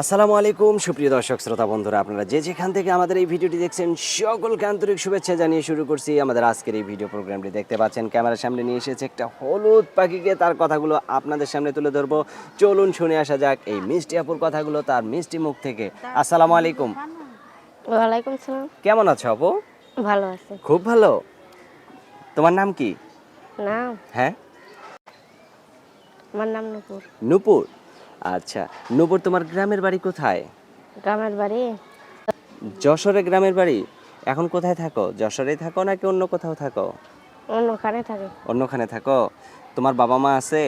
আসসালামু আলাইকুম সুপ্রিয় দর্শক শ্রোতা বন্ধুরা, আপনারা যে যেখান থেকে আমাদের এই ভিডিওটি দেখছেন সকলকে আন্তরিক শুভেচ্ছা জানিয়ে শুরু করছি আমাদের আজকের এই ভিডিও প্রোগ্রামটি। দেখতে পাচ্ছেন ক্যামেরার সামনে নিয়ে এসেছে একটা হলুদ পাখিকে, তার কথাগুলো আপনাদের সামনে তুলে ধরবো। চলুন শুনে আসা যাক এই মিষ্টি আপুর কথাগুলো তার মিষ্টি মুখ থেকে। আসসালামু আলাইকুম। ওয়ালাইকুম সালাম। কেমন আছো আপু? ভালো আছে। খুব ভালো। তোমার নাম কি? নাম? হ্যাঁ, আমার নাম নূপুর। নূপুর। আচ্ছা নূপুর, তোমার গ্রামের বাড়ি কোথায়? গ্রামের বাড়ি যশোরে গ্রামের বাড়ি। এখন কোথায় থাকো? যশোরেই থাকো নাকি অন্য কোথাও থাকো? অন্যখানে থাকে। অন্যখানে থাকো। তোমার বাবা মা আছে?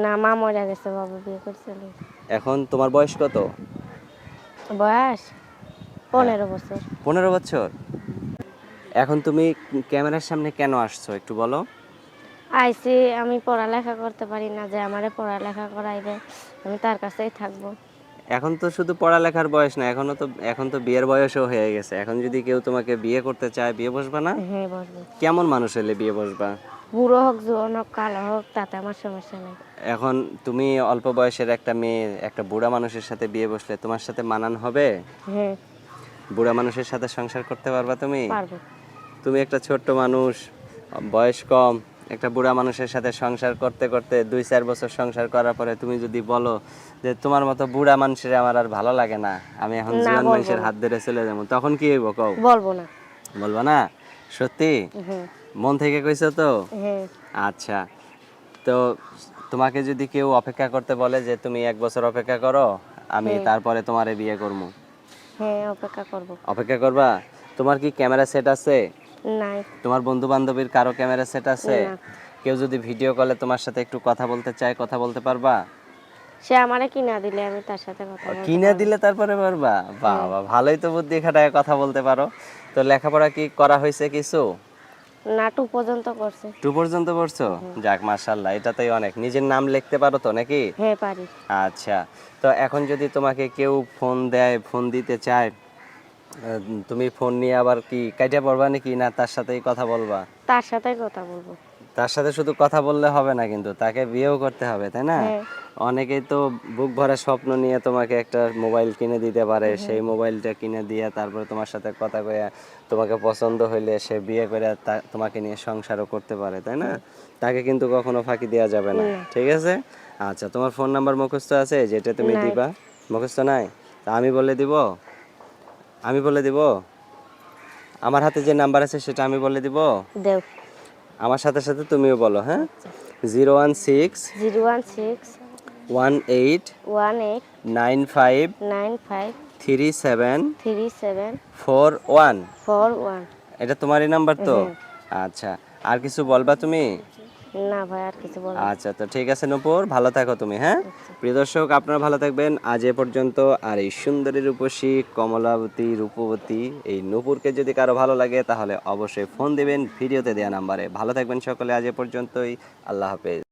না, মা মরে গেছে, বাবা বিয়ে করছিল। এখন তোমার বয়স কত? বয়স হ্যাঁ, 15 বছর। 15 বছর। এখন তুমি ক্যামেরার সামনে কেন আসছো একটু বলো। আইসি, আমি পড়ালেখা করতে পারি না, যে আমারে পড়ালেখা করাইবে, আমি তার কাছেই থাকবো। এখন তো শুধু পড়ালেখার বয়স না, এখন তো বিয়ের বয়সও হয়ে গেছে। এখন যদি কেউ তোমাকে বিয়ে করতে চায়, বিয়ে বসবা না? হ্যাঁ, বসবো। কেমন মানুষ হলে বিয়ে বসবা? বুড়ো হোক, জোয়ান হোক, কালো হোক, তাতে আমার সমস্যা নেই। এখন তুমি অল্প বয়সের একটা মেয়ে একটা বুড়া মানুষের সাথে বিয়ে বসলে তোমার সাথে মানান হবে? হ্যাঁ, বুড়া মানুষের সাথে সংসার করতে পারবা তুমি? পারবো। তুমি একটা ছোট্ট মানুষ, বয়স কম, একটা বুড়া মানুষের সাথে সংসার করতে করতে 2-4 বছর সংসার করার পরে তুমি যদি বলো যে তোমার মতো বুড়া মানুষের আমার আর ভালো লাগে না, আমি এখন না, জোয়ান বলবো মানুষের না। হাত ধরে চলে যাবো, তখন কি হইব কও? বলবো না। বলবা না? সত্যি? হ্যাঁ, মন থেকে কইছো তো? হ্যাঁ, আচ্ছা। তো তোমাকে যদি কেউ অপেক্ষা করতে বলে যে তুমি 1 বছর অপেক্ষা করো, আমি হ্যাঁ, তারপরে তোমারে বিয়ে করবো, হ্যাঁ, অপেক্ষা করবো। অপেক্ষা করবা? তোমার কি ক্যামেরা সেট আছে? নাই। তোমার বন্ধু বান্ধবীর কারো ক্যামেরা সেট আছে? না, কেউ যদি ভিডিও কলে তোমার সাথে একটু কথা বলতে চায়, কথা বলতে পারবা? সে আমারে কিনা দিলে আমি তার সাথে কথা বলতে কিনে পারবো। দিলে তারপরে পারবা? হ্যাঁ। বাবা, ভালোই তো বুদ্ধি খাটায় কথা বলতে পারো। তো লেখাপড়া কি করা হয়েছে কিছু? না, 2 পর্যন্ত করছে। 2 পর্যন্ত পড়ছো? যাক মাশাআল্লাহ, এটাতেই অনেক। নিজের নাম লিখতে পারো তো নাকি? হ্যাঁ, পারি। আচ্ছা। তো এখন যদি তোমাকে কেউ ফোন দেয়, ফোন দিতে চায়, তুমি ফোন নিয়ে আবার কি কাইটা পড়বা নাকি, না তার সাথেই কথা বলবা? তার সাথে কথা বলবো। তার সাথে শুধু কথা বললে হবে না, কিন্তু তাকে বিয়েও করতে হবে, তাই না? হ্যাঁ। অনেকেই তো বুক ভরা স্বপ্ন নিয়ে তোমাকে একটা মোবাইল কিনে দিতে পারে, সেই মোবাইলটা কিনে দিয়ে তারপরে তোমার সাথে কথা কয়ে তোমাকে পছন্দ হইলে সে বিয়ে করে তোমাকে নিয়ে সংসারও করতে পারে, তাই না? তাকে কিন্তু কখনো ফাঁকি দেওয়া যাবে না, না। ঠিক আছে? আচ্ছা, তোমার ফোন নাম্বার মুখস্থ আছে যেটা তুমি নাই। দিবা? মুখস্থ নাই? তা আমি বলে দিব? আমি বলে দিব? আমার হাতে যে নাম্বার আছে সেটা আমি বলে দিব? দেও। আমার সাথে সাথে তুমিও বলো, হ্যাঁ? 016 016 18 18 95 95 37 37 41। 41। এটা তোমারই নাম্বার তো? হ্যাঁ। আচ্ছা, আর কিছু বলবা তুমি? না ভাই, আর কিছু বলবো না। আচ্ছা, তো ঠিক আছে নূপুর, ভালো থাকো তুমি, হ্যাঁ? আচ্ছা। প্রিয় দর্শক, আপনারা ভালো থাকবেন। আজ এ পর্যন্ত। আর এই সুন্দরী রূপসী কমলাবতী রূপবতী এই নূপুরকে যদি কারো ভালো লাগে তাহলে অবশ্যই ফোন দিবেন ভিডিওতে দেওয়া নাম্বারে। ভালো থাকবেন সকলে, আজ এ পর্যন্তই। আল্লাহ হাফেজ।